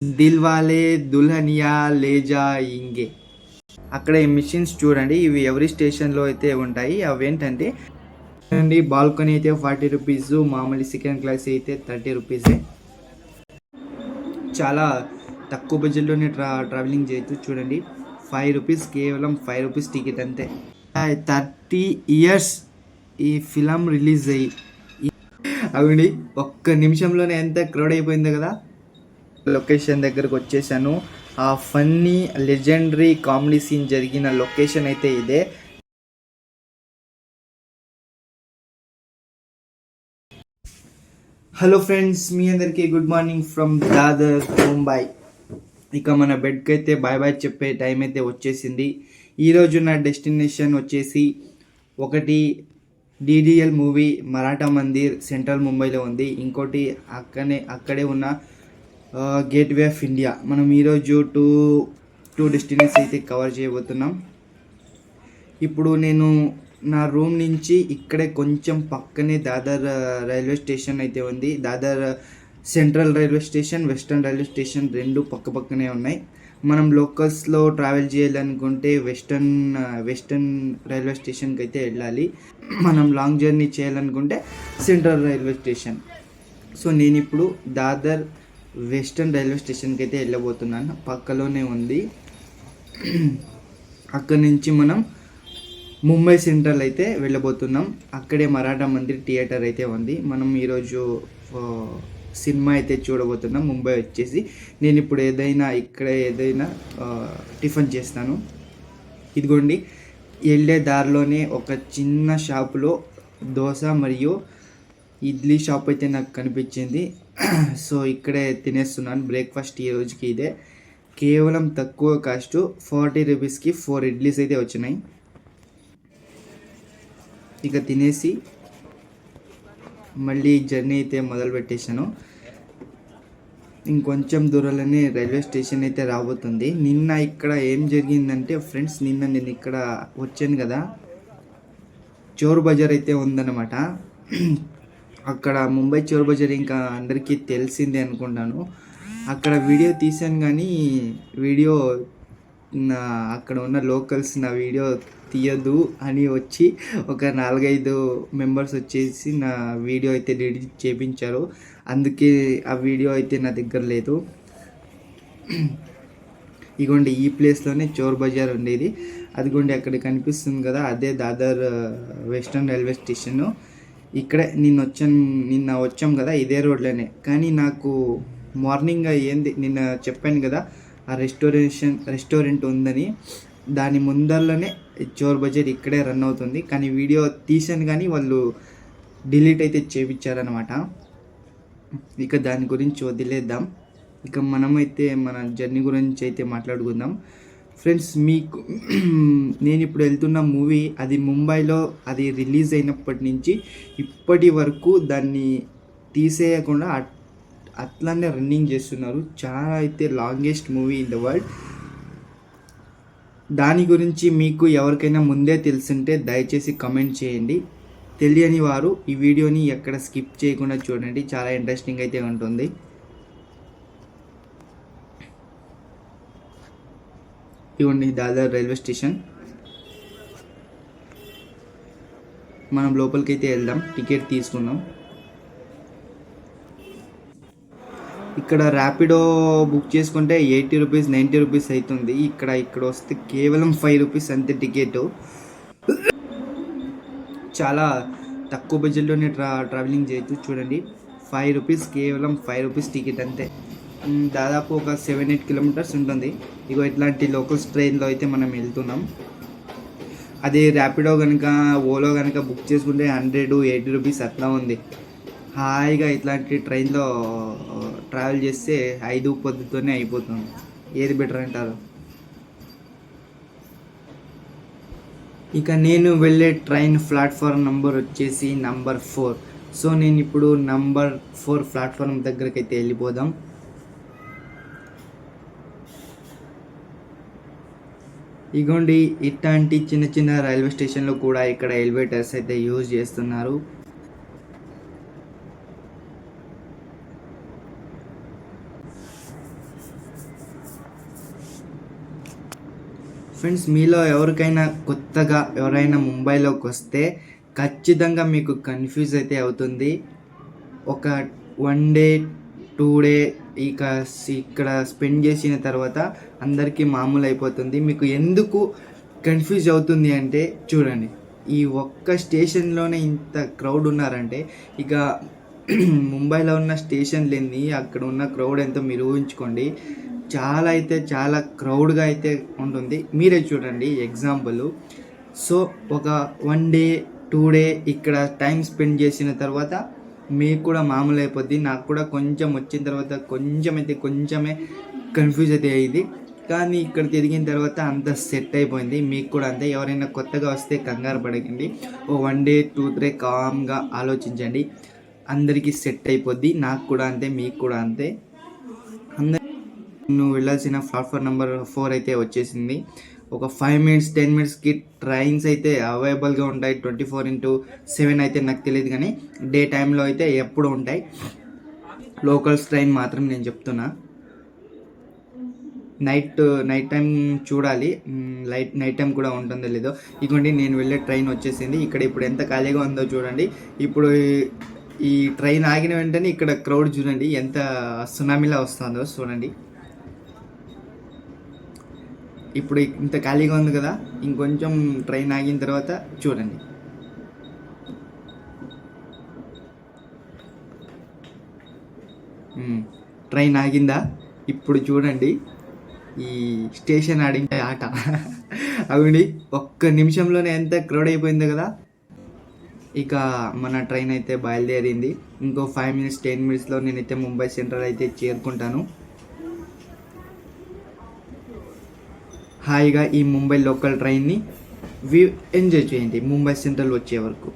దిల్వాలే దుల్హనియా లేజా ఇంగే. అక్కడ ఈ మిషన్స్ చూడండి, ఇవి ఎవరి స్టేషన్లో అయితే ఉంటాయి. అవి ఏంటంటే అండి, బాల్కనీ అయితే 40 రూపీస్, మామూలు సెకండ్ క్లాస్ అయితే 30 రూపీసే. చాలా తక్కువ బడ్జెట్లోనే ట్రావెలింగ్ చేయొచ్చు. చూడండి, 5 రూపీస్, కేవలం 5 రూపీస్ టికెట్ అంతే. 30 ఇయర్స్ ఈ ఫిలం రిలీజ్ అయ్యి అవునండి, ఒక్క నిమిషంలోనే ఎంత క్రౌడ్ అయిపోయిందో కదా. లొకేషన్ దగ్గరకు వచ్చేసాను. ఆ ఫన్నీ లెజెండరీ కామెడీ సీన్ జరిగిన లొకేషన్ అయితే ఇదే. హలో ఫ్రెండ్స్, మీ అందరికీ good morning from Dadar Mumbai. ఇక మన బెడ్కి అయితే బాయ్ బాయ్ చెప్పే టైం అయితే వచ్చేసింది. ఈరోజు నా డెస్టినేషన్ వచ్చేసి ఒకటి DDL movie Maratha Mandir central ముంబైలో ఉంది. ఇంకోటి అక్కడే ఉన్న గేట్వే ఆఫ్ ఇండియా. మనం ఈరోజు టూ డెస్టినేషన్స్ అయితే కవర్ చేయబోతున్నాం. ఇప్పుడు నేను నా రూమ్ నుంచి ఇక్కడే కొంచెం పక్కనే దాదర్ రైల్వే స్టేషన్ అయితే ఉంది. Dadar central railway station, western railway station రెండు పక్కనే ఉన్నాయి. మనం లోకల్స్లో ట్రావెల్ చేయాలనుకుంటే వెస్టర్న్ రైల్వే స్టేషన్కి అయితే వెళ్ళాలి. మనం లాంగ్ జర్నీ చేయాలనుకుంటే సెంట్రల్ రైల్వే స్టేషన్. సో నేను ఇప్పుడు దాదర్ వెస్టర్న్ రైల్వే స్టేషన్కి అయితే వెళ్ళబోతున్నాను. పక్కలోనే ఉంది. అక్కడి నుంచి మనం ముంబై సెంట్రల్ అయితే వెళ్ళబోతున్నాం. అక్కడే మరాఠా మందిర్ థియేటర్ అయితే ఉంది. మనం ఈరోజు సినిమా అయితే చూడబోతున్నాం. ముంబై వచ్చేసి నేను ఇప్పుడు ఏదైనా టిఫిన్ చేస్తాను. ఇదిగోండి, వెళ్ళే దారిలోనే ఒక చిన్న షాపులో దోశ మరియు ఇడ్లీ షాప్ అయితే నాకు కనిపించింది. సో ఇక్కడే తినేస్తున్నాను. బ్రేక్ఫాస్ట్ ఈ రోజుకి ఇదే. కేవలం తక్కువ కాస్ట్ 40 రూపీస్కి 4 ఇడ్లీస్ అయితే వచ్చినాయి. ఇక తినేసి మళ్ళీ జర్నీ అయితే మొదలు పెట్టేశాను. ఇంకొంచెం దూరంలోనే రైల్వే స్టేషన్ అయితే రాబోతుంది. నిన్న ఇక్కడ ఏం జరిగిందంటే ఫ్రెండ్స్, నేను ఇక్కడ వచ్చాను కదా, చోర్ బజార్ అయితే ఉందన్నమాట. అక్కడ ముంబై చోర్ బజార్ ఇంకా అందరికీ తెలిసిందే అనుకుంటాను. అక్కడ వీడియో తీసాను, కానీ అక్కడ ఉన్న లోకల్స్ నా వీడియో తీయదు అని వచ్చి ఒక 4-5 మెంబర్స్ వచ్చేసి నా వీడియో అయితే ఎడిట్ చేయించారు. అందుకే ఆ వీడియో అయితే నా దగ్గర లేదు. ఇగోండి, ఈ ప్లేస్లోనే చోర్ బజార్ ఉండేది. అదిగోండి అక్కడ కనిపిస్తుంది కదా, అదే దాదర్ వెస్టర్న్ రైల్వే స్టేషను. ఇక్కడే నిన్న వచ్చాం కదా, ఇదే రోడ్లోనే. కానీ నాకు మార్నింగ్ నిన్న చెప్పాను కదా, ఆ రెస్టారెంట్ ఉందని, దాని ముందరలోనే చోర్ బజార్ ఇక్కడే రన్ అవుతుంది. కానీ వీడియో తీసాను, కానీ వాళ్ళు డిలీట్ అయితే చేయించారనమాట. ఇక దాని గురించి వదిలేద్దాం. ఇక మనమైతే మన జర్నీ గురించి అయితే మాట్లాడుకుందాం. ఫ్రెండ్స్, నేను ఇప్పుడు వెళ్తున్న మూవీ అది ముంబైలో అది రిలీజ్ అయినప్పటి నుంచి ఇప్పటి వరకు దాన్ని తీసేయకుండా అట్లానే రన్నింగ్ చేస్తున్నారు. చాలా అయితే longest movie in the world. దాని గురించి మీకు ఎవరికైనా ముందే తెలుసుంటే దయచేసి కమెంట్ చేయండి. తెలియని వారు ఈ వీడియోని ఎక్కడ స్కిప్ చేయకుండా చూడండి, చాలా ఇంట్రెస్టింగ్ అయితే ఉంటుంది. ఇవ్వండి దాదర్ రైల్వే స్టేషన్. మనం లోపలికి అయితే వెళ్దాం, టికెట్ తీసుకుందాం. ఇక్కడ ర్యాపిడో బుక్ చేసుకుంటే 80 రూపీస్ 90 రూపీస్ అవుతుంది. ఇక్కడ వస్తే కేవలం 5 రూపీస్ అంతే టికెట్. చాలా తక్కువ బడ్జెట్లోనే ట్రావెలింగ్ చేయొచ్చు. చూడండి, 5 రూపీస్, కేవలం 5 రూపీస్ టికెట్ అంతే. దాదాపు ఒక 7-8 కిలోమీటర్స్ ఉంటుంది. ఇగో ఇట్లాంటి లోకల్స్ ట్రైన్లో అయితే మనం వెళ్తున్నాం. అదే ర్యాపిడో కనుక ఓలో కనుక బుక్ చేసుకుంటే 180 రూపీస్ అట్లా ఉంది. హాయిగా ఇట్లాంటి ట్రైన్లో ట్రావెల్ చేస్తే 5 పొద్దుతోనే అయిపోతుంది. ఏది బెటర్ అంటారు? ఇక నేను వెళ్ళే ట్రైన్ ప్లాట్ఫామ్ నెంబర్ వచ్చేసి నంబర్ 4. సో నేను ఇప్పుడు నంబర్ 4 ప్లాట్ఫామ్ దగ్గరికి అయితే వెళ్ళిపోదాం. ఇగోండి, ఇట్లాంటి చిన్న రైల్వే స్టేషన్లో కూడా ఇక్కడ ఎలివేటర్స్ అయితే యూజ్ చేస్తున్నారు. ఫ్రెండ్స్, మీలో ఎవరికైనా కొత్తగా ఎవరైనా ముంబైలోకి వస్తే ఖచ్చితంగా మీకు కన్ఫ్యూజ్ అయితే అవుతుంది. ఒక 1 డే 2 డే ఇక ఇక్కడ స్పెండ్ చేసిన తర్వాత అందరికీ మామూలు అయిపోతుంది. మీకు ఎందుకు కన్ఫ్యూజ్ అవుతుంది అంటే చూడండి, ఈ ఒక్క స్టేషన్లోనే ఇంత క్రౌడ్ ఉన్నారంటే ఇక ముంబైలో ఉన్న స్టేషన్లన్నీ అక్కడ ఉన్న క్రౌడ్ ఎంతో మీరు ఊహించుకోండి. చాలా అయితే చాలా క్రౌడ్గా అయితే ఉంటుంది. మీరే చూడండి ఎగ్జాంపుల్. సో ఒక 1 డే 2 డే ఇక్కడ టైం స్పెండ్ చేసిన తర్వాత మీకు కూడా మామూలు అయిపోద్ది. నాకు కూడా కొంచెం వచ్చిన తర్వాత కొంచెమే కన్ఫ్యూజ్ అయితే అయ్యింది, కానీ ఇక్కడ తిరిగిన తర్వాత అంత సెట్ అయిపోయింది. మీకు కూడా అంతే. ఎవరైనా కొత్తగా వస్తే కంగారు పడకండి. ఓ 1 డే 2 3 కామ్గా ఆలోచించండి, అందరికీ సెట్ అయిపోద్ది. నాకు కూడా అంతే, మీకు కూడా అంతే. నువ్వు వెళ్ళాల్సిన ప్లాట్ఫామ్ నెంబర్ 4 అయితే వచ్చేసింది. ఒక 5 minutes 10 minutesకి ట్రైన్స్ అయితే అవైలబుల్గా ఉంటాయి. 24/7 అయితే నాకు తెలియదు, కానీ డే టైంలో అయితే ఎప్పుడు ఉంటాయి. లోకల్స్ ట్రైన్ మాత్రం నేను చెప్తున్నా. నైట్ టైం చూడాలి, నైట్ టైం కూడా ఉంటుందో లేదో. ఇదిగోండి, నేను వెళ్ళే ట్రైన్ వచ్చేసింది. ఇక్కడ ఇప్పుడు ఎంత ఖాళీగా ఉందో చూడండి. ఇప్పుడు ఈ ట్రైన్ ఆగిన వెంటనే ఇక్కడ క్రౌడ్ చూడండి ఎంత సునామీలా వస్తుందో చూడండి. ఇప్పుడు ఇంత ఖాళీగా ఉంది కదా, ఇంకొంచెం ట్రైన్ ఆగిన తర్వాత చూడండి. ట్రైన్ ఆగిందా? ఇప్పుడు చూడండి ఈ స్టేషన్ ఆడించే ఆట. అవునండి, ఒక్క నిమిషంలోనే ఎంత క్రౌడ్ అయిపోయింది కదా. ఇక మన ట్రైన్ అయితే బయలుదేరింది. ఇంకో 5 minutes 10 minutesలో నేనైతే ముంబై సెంట్రల్ అయితే చేరుకుంటాను. హాయిగా ఈ ముంబై లోకల్ ట్రైన్ని ఎంజాయ్ చేయండి ముంబై సెంట్రల్ వచ్చే వరకు.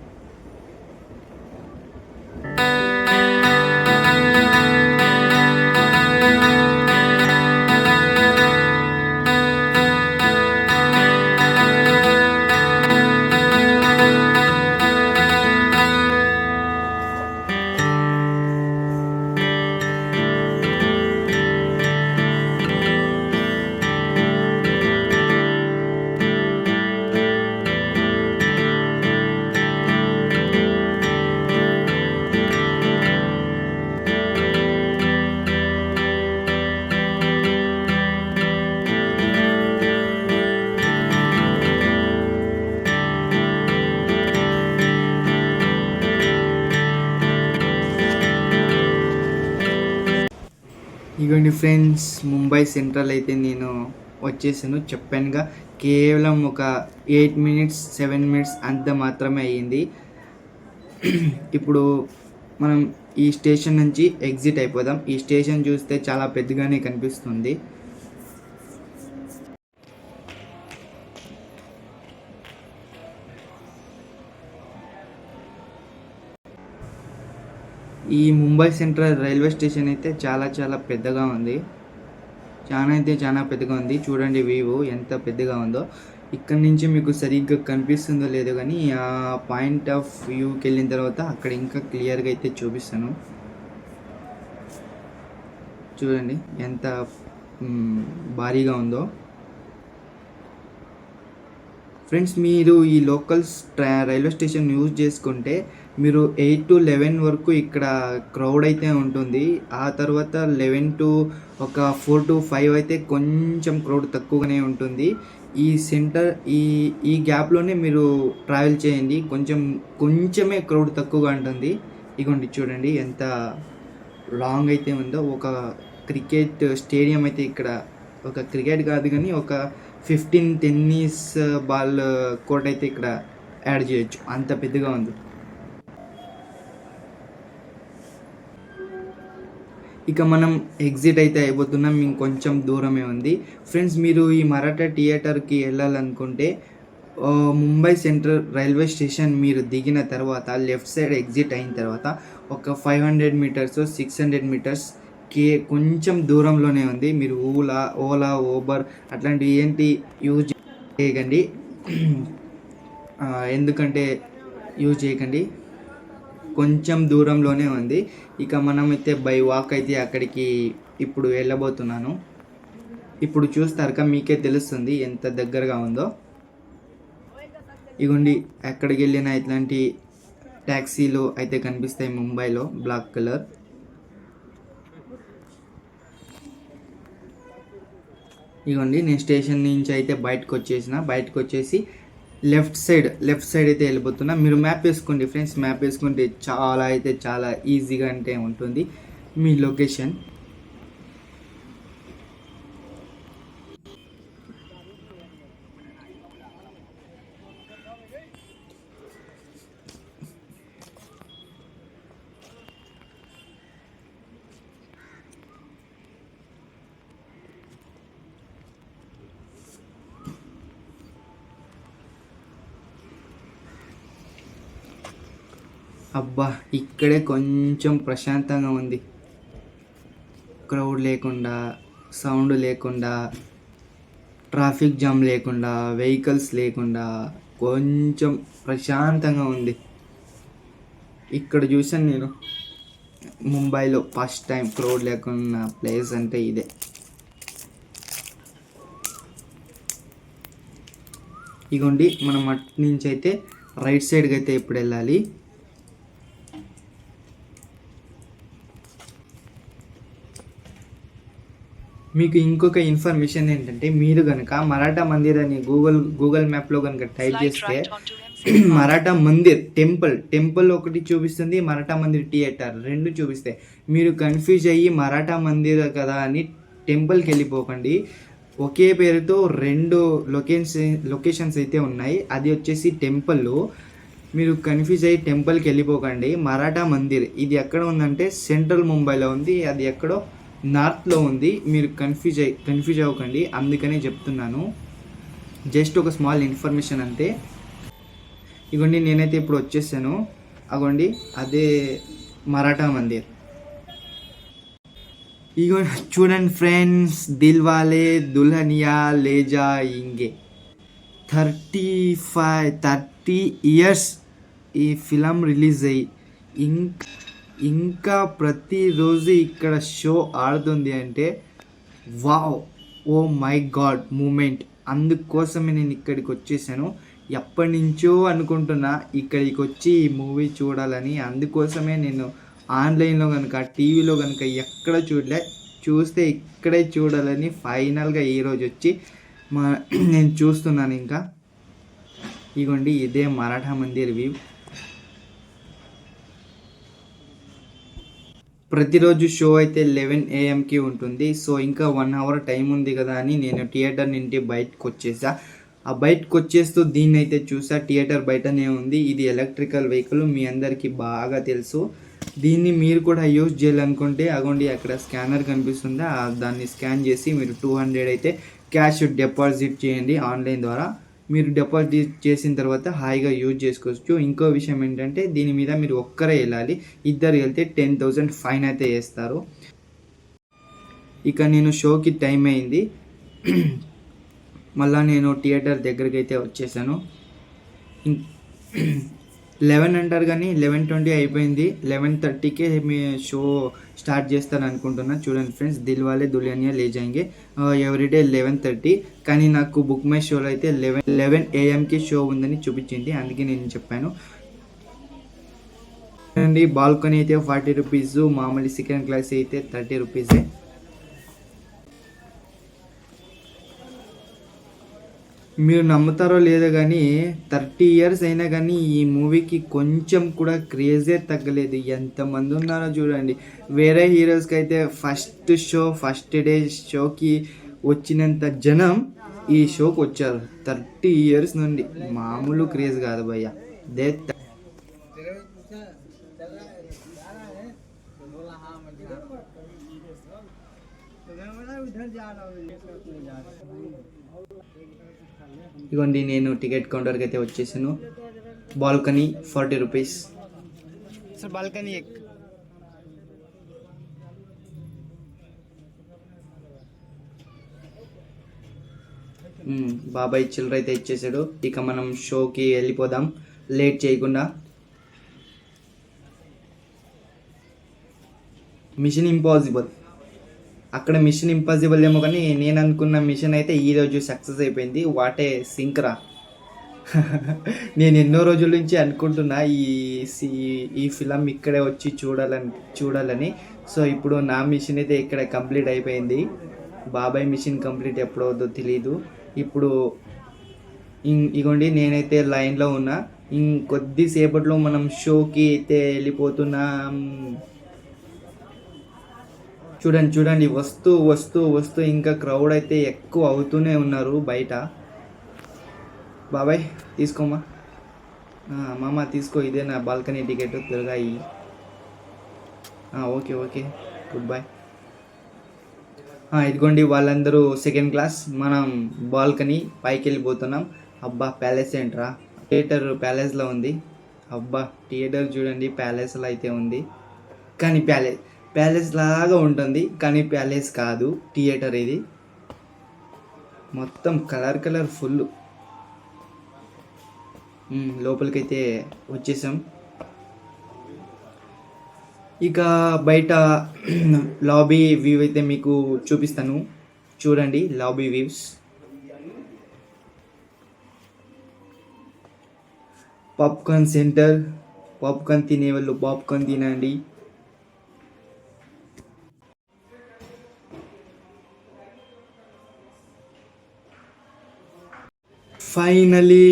ఇగోండి ఫ్రెండ్స్, ముంబై సెంట్రల్ అయితే నేను వచ్చేసాను. చెప్పానుగా, కేవలం ఒక 8 minutes 7 minutes అంత మాత్రమే అయ్యింది. ఇప్పుడు మనం ఈ స్టేషన్ నుంచి ఎగ్జిట్ అయిపోదాం. ఈ స్టేషన్ చూస్తే చాలా పెద్దగానే కనిపిస్తుంది. ఈ ముంబై సెంట్రల్ రైల్వే స్టేషన్ అయితే చాలా పెద్దగా ఉంది. చాలా పెద్దగా ఉంది. చూడండి వ్యూ ఎంత పెద్దగా ఉందో. ఇక్కడ నుంచి మీకు సరిగ్గా కనిపిస్తుందో లేదో, కానీ ఆ పాయింట్ ఆఫ్ వ్యూకి వెళ్ళిన తర్వాత అక్కడ ఇంకా క్లియర్గా అయితే చూపిస్తాను. చూడండి ఎంత భారీగా ఉందో. ఫ్రెండ్స్, మీరు ఈ లోకల్స్ రైల్వే స్టేషన్ యూజ్ చేసుకుంటే మీరు 8 to 11 వరకు ఇక్కడ క్రౌడ్ అయితే ఉంటుంది. ఆ తర్వాత 11 to 4 to 5 అయితే కొంచెం క్రౌడ్ తక్కువగానే ఉంటుంది. ఈ సెంటర్ ఈ గ్యాప్లోనే మీరు ట్రావెల్ చేయండి, కొంచెమే క్రౌడ్ తక్కువగా ఉంటుంది. ఇగోండి చూడండి ఎంత లాంగ్ అయితే ఉందో. ఒక క్రికెట్ స్టేడియం అయితే ఇక్కడ, ఒక క్రికెట్ కాదు కానీ ఒక 15 టెన్నిస్ బాల్ కోర్ట్ అయితే ఇక్కడ యాడ్ చేయొచ్చు, అంత పెద్దగా ఉంది. ఇక మనం ఎగ్జిట్ అయితే అయిపోతున్నాం, ఇంకొంచెం దూరమే ఉంది. ఫ్రెండ్స్, మీరు ఈ మరాఠా థియేటర్కి వెళ్ళాలనుకుంటే ముంబై సెంట్రల్ రైల్వే స్టేషన్ మీరు దిగిన తర్వాత లెఫ్ట్ సైడ్ ఎగ్జిట్ అయిన తర్వాత ఒక 500 meters 600 metersకి కొంచెం దూరంలోనే ఉంది. మీరు ఓలా ఊబర్ అట్లాంటివి ఏంటి యూజ్ చేయకండి, ఎందుకంటే యూజ్ చేయకండి, కొంచెం దూరంలోనే ఉంది. ఇక మనమైతే బై వాక్ అయితే అక్కడికి ఇప్పుడు వెళ్ళబోతున్నాను. ఇప్పుడు చూస్తారుగా మీకే తెలుస్తుంది ఎంత దగ్గరగా ఉందో. ఇగోండి ఎక్కడికి వెళ్ళినా ఇట్లాంటి ట్యాక్సీలు అయితే కనిపిస్తాయి ముంబైలో, బ్లాక్ కలర్. ఇగోండి నేను స్టేషన్ నుంచి అయితే బయటకు వచ్చేసి లెఫ్ట్ సైడ్ అయితే వెళ్ళిపోతున్నా. మీరు మ్యాప్ వేసుకోండి ఫ్రెండ్స్, మ్యాప్ వేసుకుంటే చాలా ఈజీగా అంటే ఉంటుంది మీ లొకేషన్. అబ్బా ఇక్కడే కొంచెం ప్రశాంతంగా ఉంది, క్రౌడ్ లేకుండా, సౌండ్ లేకుండా, ట్రాఫిక్ జామ్ లేకుండా, వెహికల్స్ లేకుండా కొంచెం ప్రశాంతంగా ఉంది. ఇక్కడ చూసాను నేను ముంబైలో ఫస్ట్ టైం క్రౌడ్ లేకున్న ప్లేస్ అంటే ఇదే. ఇగోండి మనం అటు నుంచి అయితే రైట్ సైడ్కి అయితే ఇప్పుడు వెళ్ళాలి. మీకు ఇంకొక ఇన్ఫర్మేషన్ ఏంటంటే, మీరు కనుక మరాఠా మందిర్ అని గూగుల్ మ్యాప్లో కనుక టైప్ చేస్తే మరాఠా మందిర్ టెంపుల్ ఒకటి చూపిస్తుంది, మరాఠా మందిర్ థియేటర్ రెండు చూపిస్తాయి. మీరు కన్ఫ్యూజ్ అయ్యి మరాఠా మందిర్ కదా అని టెంపుల్కి వెళ్ళిపోకండి. ఒకే పేరుతో రెండు లొకేషన్స్ అయితే ఉన్నాయి. అది వచ్చేసి టెంపుల్. మీరు కన్ఫ్యూజ్ అయ్యి టెంపుల్కి వెళ్ళిపోకండి. మరాఠా మందిర్ ఇది ఎక్కడ ఉందంటే సెంట్రల్ ముంబైలో ఉంది, అది ఎక్కడో నార్త్లో ఉంది. మీరు కన్ఫ్యూజ్ అవ్వకండి, అందుకనే చెప్తున్నాను. జస్ట్ ఒక స్మాల్ ఇన్ఫర్మేషన్ అంతే. ఇగోండి నేనైతే ఇప్పుడు వచ్చేసాను. అగోండి అదే మరాఠా మందిర్. ఇగో చూడండి ఫ్రెండ్స్, దిల్వాలే దుల్హనియా లే జాయేంగే 30 ఇయర్స్ ఈ ఫిలం రిలీజ్ అయ్యి ఇంకా ప్రతిరోజు ఇక్కడ షో ఆడుతుంది అంటే wow, oh my god moment. అందుకోసమే నేను ఇక్కడికి వచ్చేసాను. ఎప్పటి నుంచో అనుకుంటున్నా ఇక్కడికి వచ్చి ఈ మూవీ చూడాలని. అందుకోసమే నేను ఆన్లైన్లో కనుక టీవీలో కనుక ఎక్కడ చూస్తే ఇక్కడే చూడాలని ఫైనల్గా ఈరోజు వచ్చి నేను చూస్తున్నాను. ఇంకా ఇగోండి ఇదే మరాఠా మందిర్ వ్యూ. ప్రతిరోజు షో అయితే 11 AM ఉంటుంది. సో ఇంకా 1 hour టైం ఉంది కదా అని నేను థియేటర్ నుండి బయటకు వచ్చేసా. ఆ బయటకు వచ్చేస్తూ దీన్ని అయితే చూసా. థియేటర్ బయటనే ఉంది. ఇది ఎలక్ట్రికల్ వెహికల్, మీ అందరికీ బాగా తెలుసు. దీన్ని మీరు కూడా యూజ్ చేయాలనుకుంటే అగోండి అక్కడ స్కానర్ కనిపిస్తుందా, దాన్ని స్కాన్ చేసి మీరు 200 అయితే క్యాష్ డిపాజిట్ చేయండి ఆన్లైన్ ద్వారా. మీరు డిపాజిట్ చేసిన తర్వాత హాయిగా యూజ్ చేసుకోవచ్చు. ఇంకో విషయం ఏంటంటే దీని మీద మీరు ఒక్కరే వెళ్ళాలి, ఇద్దరు వెళ్తే 10,000 ఫైన్ అయితే వేస్తారు. ఇక నేను షోకి టైం అయింది, మళ్ళీ నేను థియేటర్ దగ్గరికి అయితే వచ్చేసాను. 11 అంటారు కానీ 11:20 అయిపోయింది. 11:30కే మీ షో స్టార్ట్ చేస్తాను అనుకుంటున్నా. చూడండి ఫ్రెండ్స్, దిల్వాలే దుల్హనియా లే జాయేంగే ఎవ్రీడే 11:30. కానీ నాకు బుక్ మై షోలో అయితే 11 AM షో ఉందని చూపించింది, అందుకే నేను చెప్పాను. అండి బాల్కనీ అయితే 40 రూపీస్, మామూలు సెకండ్ క్లాస్ అయితే 30 రూపీసే. మీరు నమ్ముతారో లేదో కానీ 30 years అయినా కానీ ఈ మూవీకి కొంచెం కూడా క్రేజే తగ్గలేదు. ఎంతమంది ఉన్నారో చూడండి. వేరే హీరోస్కి అయితే ఫస్ట్ డే షోకి వచ్చినంత జనం ఈ షోకి వచ్చారు. 30 years నుండి మామూలు క్రేజ్ కాదు భయ్య. దే ఇగోండి నేను టికెట్ కౌంటర్కి అయితే వచ్చేసాను. Balcony 40 rupees. సార్ బాల్కనీ బాబాయ్ చిల్లర అయితే ఇచ్చేసాడు. ఇక మనం షోకి వెళ్ళిపోదాం లేట్ చేయకుండా. మిషన్ ఇంపాసిబుల్ అక్కడ మిషన్ ఇంపాసిబుల్ ఏమో, కానీ నేను అనుకున్న మిషన్ అయితే ఈరోజు సక్సెస్ అయిపోయింది. వాటే సింక్రా. నేను ఎన్నో రోజుల నుంచి అనుకుంటున్నా ఈ ఫిలం ఇక్కడే వచ్చి చూడాలని. సో ఇప్పుడు నా మిషన్ అయితే ఇక్కడ కంప్లీట్ అయిపోయింది. బాబాయ్ మిషన్ కంప్లీట్ ఎప్పుడవుతుందో తెలీదు. ఇప్పుడు ఇగోండి నేనైతే లైన్లో ఉన్నా. ఇంకొద్దిసేపట్లో మనం షోకి అయితే వెళ్ళిపోతున్నాం. చూడండి వస్తూ ఇంకా క్రౌడ్ అయితే ఎక్కువ అవుతూనే ఉన్నారు బయట. బాబాయ్ తీసుకోమా, మామ తీసుకో, ఇదే నా బాల్కనీ టికెట్, తిరగాయి. Okay good bye. ఇదిగోండి వాళ్ళందరూ సెకండ్ క్లాస్, మనం బాల్కనీ పైకి వెళ్ళిపోతున్నాం. అబ్బా ప్యాలెస్ ఏంట్రా, థియేటర్ ప్యాలెస్లో ఉంది. అబ్బా థియేటర్ చూడండి ప్యాలెస్లో అయితే ఉంది, కానీ ప్యాలెస్ లాగా ఉంటుంది, కానీ ప్యాలెస్ కాదు, థియేటర్ ఇది. మొత్తం కలర్ ఫుల్. లోపలికైతే వచ్చేసాం. ఇక బయట లాబీ వ్యూ అయితే మీకు చూపిస్తాను. చూడండి lobby views. Popcorn centre, popcorn తినేవాళ్ళు పాప్కార్న్ తినండి. ఫైనలీ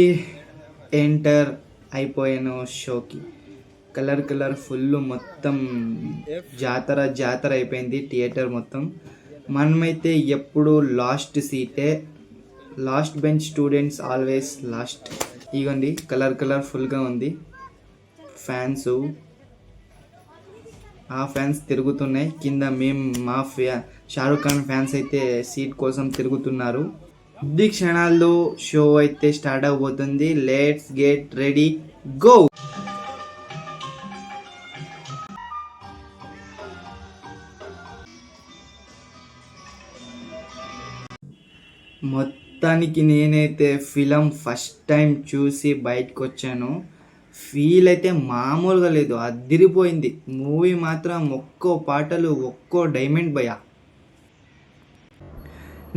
ఎంటర్ అయిపోయాను షోకి. కలర్ ఫుల్, మొత్తం జాతర అయిపోయింది థియేటర్ మొత్తం. మనమైతే ఎప్పుడు లాస్ట్ సీటే, last bench students always last. ఇగోండి కలర్ ఫుల్గా ఉంది. ఫ్యాన్స్, ఆ ఫ్యాన్స్ తిరుగుతున్నాయి కింద. మా షారుఖ్ ఖాన్ ఫ్యాన్స్ అయితే సీట్ కోసం తిరుగుతున్నారు. కొద్ది క్షణాల్లో షో అయితే స్టార్ట్ అవబోతుంది. Let's get ready, go. మొత్తానికి నేనైతే ఫిలం ఫస్ట్ టైం చూసి బయటకు వచ్చాను. ఫీల్ అయితే మామూలుగా లేదు, అదిరిపోయింది. మూవీ మాత్రం ఒక్కో పాటలు, ఒక్కో డైమండ్ భయ.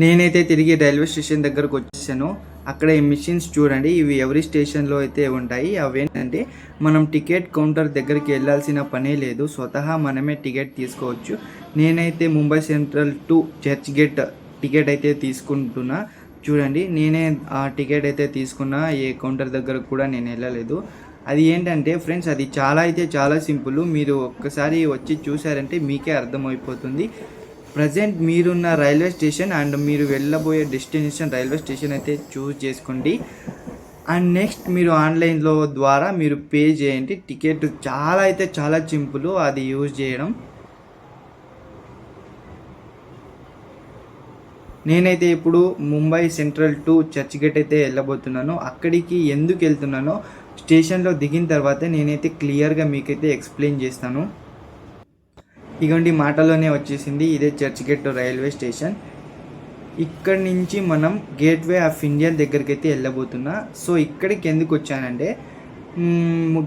నేనైతే తిరిగి రైల్వే స్టేషన్ దగ్గరకు వచ్చేసాను. అక్కడ ఈ మిషన్స్ చూడండి, ఇవి ఎవరి స్టేషన్లో అయితే ఉంటాయి. అవేంటంటే మనం టికెట్ కౌంటర్ దగ్గరికి వెళ్ళాల్సిన పనే లేదు, స్వతహా మనమే టికెట్ తీసుకోవచ్చు. నేనైతే Mumbai central to church gate ticket అయితే తీసుకుంటున్నా. చూడండి నేనే ఆ టికెట్ అయితే తీసుకున్నా, ఏ కౌంటర్ దగ్గర కూడా నేను వెళ్ళలేదు. అది ఏంటంటే ఫ్రెండ్స్, అది చాలా సింపుల్. మీరు ఒక్కసారి వచ్చి చూసారంటే మీకే అర్థమైపోతుంది. ప్రజెంట్ మీరున్న రైల్వే స్టేషన్ అండ్ మీరు వెళ్ళబోయే డెస్టినేషన్ రైల్వే స్టేషన్ అయితే చూస్ చేసుకోండి. అండ్ నెక్స్ట్ మీరు ఆన్లైన్లో ద్వారా మీరు పే చేయండి. టికెట్ చాలా సింపుల్ అది యూజ్ చేయడం. నేనైతే ఇప్పుడు Mumbai central to church gate అయితే వెళ్ళబోతున్నాను. అక్కడికి ఎందుకు వెళ్తున్నానో స్టేషన్లో దిగిన తర్వాత నేనైతే క్లియర్గా మీకైతే ఎక్స్ప్లెయిన్ చేస్తాను. ఇగోండి మాటలోనే వచ్చేసింది, ఇదే చర్చ్ గేట్ రైల్వే స్టేషన్. ఇక్కడి నుంచి మనం గేట్వే ఆఫ్ ఇండియా దగ్గరికి అయితే వెళ్ళబోతున్నా. సో ఇక్కడికి ఎందుకు వచ్చానంటే,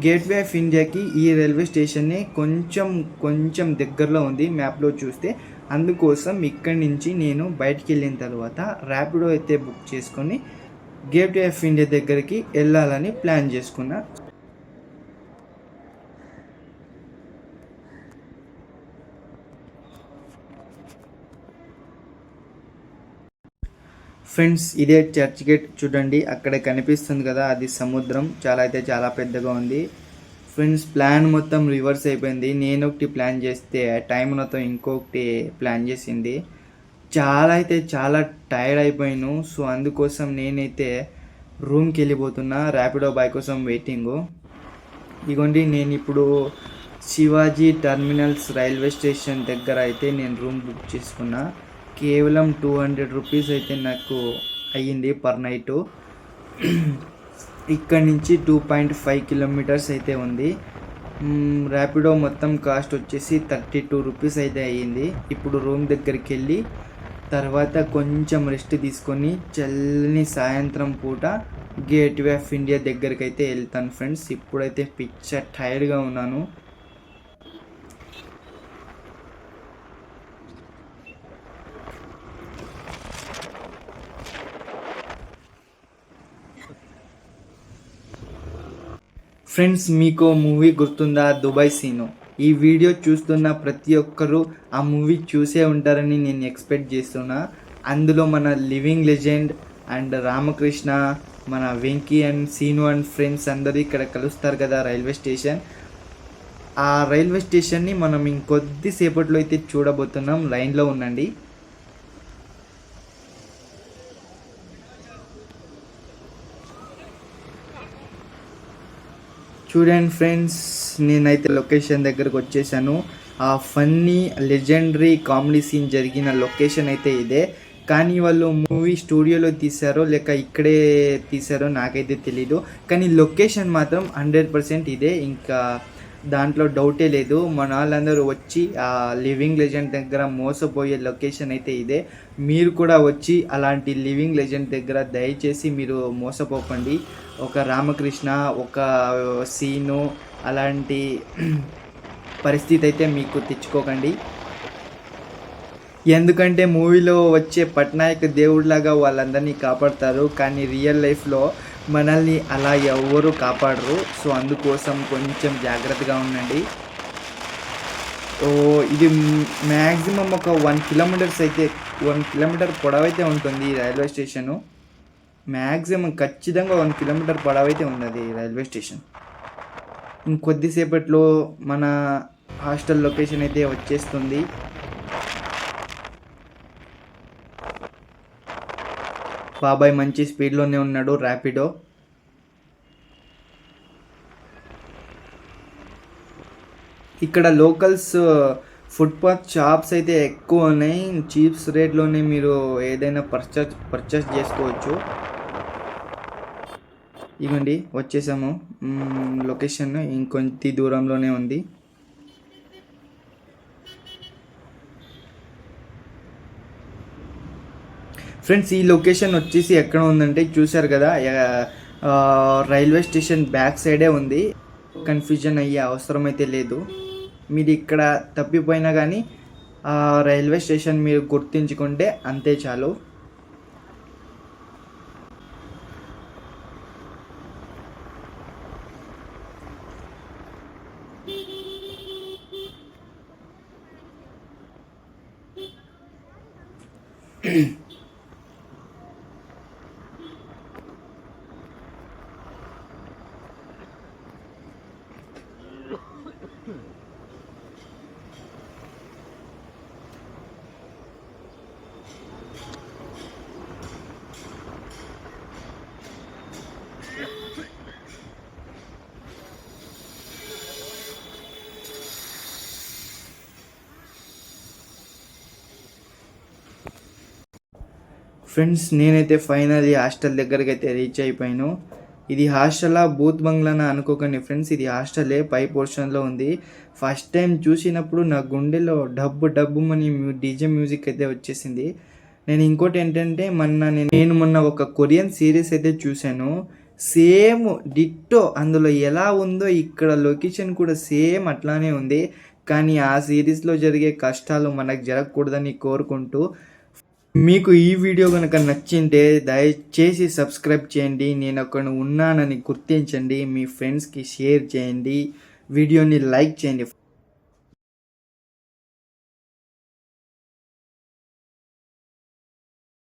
గేట్వే ఆఫ్ ఇండియాకి ఈ రైల్వే స్టేషన్ని కొంచెం దగ్గరలో ఉంది మ్యాప్లో చూస్తే. అందుకోసం ఇక్కడి నుంచి నేను బయటికి వెళ్ళిన తర్వాత ర్యాపిడో అయితే బుక్ చేసుకొని గేట్వే ఆఫ్ ఇండియా దగ్గరికి వెళ్ళాలని ప్లాన్ చేసుకున్నా. ఫ్రెండ్స్ ఇదే చర్చ్ గేట్ చూడండి, అక్కడ కనిపిస్తుంది కదా, అది సముద్రం. చాలా పెద్దగా ఉంది. ఫ్రెండ్స్ ప్లాన్ మొత్తం రివర్స్ అయిపోయింది. నేను ఒకటి ప్లాన్ చేస్తే టైం మొత్తం ఇంకొకటి ప్లాన్ చేసింది. చాలా టైర్డ్ అయిపోయాను. సో అందుకోసం నేనైతే రూమ్కి వెళ్ళిపోతున్నా. ర్యాపిడో బాయ్ కోసం వెయిటింగు. ఇగోండి నేను ఇప్పుడు శివాజీ టర్మినల్స్ రైల్వే స్టేషన్ దగ్గర అయితే నేను రూమ్ బుక్ చేసుకున్నా. కేవలం 200 రూపీస్ అయితే నాకు అయ్యింది పర్ నైటు. ఇక్కడ నుంచి 2.5 కిలోమీటర్స్ అయితే ఉంది. ర్యాపిడో మొత్తం కాస్ట్ వచ్చేసి 32 రూపీస్ అయితే అయ్యింది. ఇప్పుడు రూమ్ దగ్గరికి వెళ్ళి తర్వాత కొంచెం రెస్ట్ తీసుకొని చల్లని సాయంత్రం పూట గేట్వే ఆఫ్ ఇండియా దగ్గరికి అయితే వెళ్తాను ఫ్రెండ్స్. ఇప్పుడైతే టైర్డ్గా ఉన్నాను. ఫ్రెండ్స్, మీకు మూవీ గుర్తుందా, దుబాయ్ సీను? ఈ వీడియో చూస్తున్న ప్రతి ఒక్కరూ ఆ మూవీ చూసే ఉంటారని నేను ఎక్స్పెక్ట్ చేస్తున్నా. అందులో మన లివింగ్ లెజెండ్ అండ్ రామకృష్ణ, మన Venky and Seenu and friends అందరూ ఇక్కడ కలుస్తారు కదా రైల్వే స్టేషన్. ఆ రైల్వే స్టేషన్ని మనం ఇంకొద్దిసేపట్లో అయితే చూడబోతున్నాం. లైన్లో ఉండండి. చూడండి ఫ్రెండ్స్, నేనైతే లొకేషన్ దగ్గరకు వచ్చేసాను. ఆ ఫన్నీ లెజెండరీ కామెడీ సీన్ జరిగిన లొకేషన్ అయితే ఇదే. కానీ వాళ్ళు మూవీ స్టూడియోలో తీశారో లేక ఇక్కడే తీశారో నాకైతే తెలీదు. కానీ లొకేషన్ మాత్రం 100% ఇదే, ఇంకా దాంట్లో డౌటే లేదు. మన వాళ్ళందరూ వచ్చి ఆ లివింగ్ లెజెండ్ దగ్గర మోసపోయే లొకేషన్ అయితే ఇదే. మీరు కూడా వచ్చి అలాంటి లివింగ్ లెజెండ్ దగ్గర దయచేసి మీరు మోసపోకండి. ఒక రామకృష్ణ, ఒక సీను అలాంటి పరిస్థితి అయితే మీకు తెచ్చుకోకండి. ఎందుకంటే మూవీలో వచ్చే పట్నాయక్ దేవుడిలాగా వాళ్ళందరినీ కాపాడతారు, కానీ రియల్ లైఫ్లో మనల్ని అలా ఎవరు కాపాడరు. సో అందుకోసం కొంచెం జాగ్రత్తగా ఉండండి. ఇది మ్యాక్సిమం ఒక 1 కిలోమీటర్స్ అయితే 1 కిలోమీటర్ పొడవైతే ఉంటుంది ఈ రైల్వే స్టేషను. మ్యాక్సిమం ఖచ్చితంగా 1 కిలోమీటర్ పొడవైతే ఉన్నది రైల్వే స్టేషన్. ఇంకొద్దిసేపట్లో మన హాస్టల్ లొకేషన్ అయితే వచ్చేస్తుంది. బాబాయ్ మంచి స్పీడ్లోనే ఉన్నాడు ర్యాపిడో. ఇక్కడ లోకల్స్ ఫుట్పాత్ షాప్స్ అయితే ఎక్కువ ఉన్నాయి. చీప్స్ రేట్లోనే మీరు ఏదైనా పర్చేస్ చేసుకోవచ్చు. ఇవ్వండి, వచ్చేసాము. లొకేషన్ ఇంకొంత దూరంలోనే ఉంది. ఫ్రెండ్స్, ఈ లొకేషన్ వచ్చేసి ఎక్కడ ఉందంటే చూశారు కదా, రైల్వే స్టేషన్ బ్యాక్ సైడే ఉంది. కన్ఫ్యూజన్ అయ్యే అవసరం అయితే లేదు. మీరు ఇక్కడ తప్పిపోయినా కానీ రైల్వే స్టేషన్ మీరు గుర్తించుకుంటే అంతే చాలు. ఫ్రెండ్స్, నేనైతే ఫైనల్లీ హాస్టల్ దగ్గరికి అయితే రీచ్ అయిపోయాను. ఇది హాస్టలా బూత్ బంగ్లానా అనుకోకండి ఫ్రెండ్స్, ఇది హాస్టలే, పై పోర్షన్లో ఉంది. ఫస్ట్ టైం చూసినప్పుడు నా గుండెలో డబ్బు మని డీజే మ్యూజిక్ అయితే వచ్చేసింది. నేను ఇంకోటి ఏంటంటే నేను మొన్న ఒక కొరియన్ సిరీస్ అయితే చూశాను. సేమ్ డిట్టో అందులో ఎలా ఉందో ఇక్కడ లొకేషన్ కూడా సేమ్ అట్లానే ఉంది. కానీ ఆ సిరీస్లో జరిగే కష్టాలు మనకు జరగకూడదని కోరుకుంటూ, మీకు ఈ వీడియో కనుక నచ్చింటే దయచేసి సబ్స్క్రైబ్ చేయండి. నేను అక్కడ ఉన్నానని గుర్తించండి. మీ ఫ్రెండ్స్కి షేర్ చేయండి. వీడియోని లైక్ చేయండి.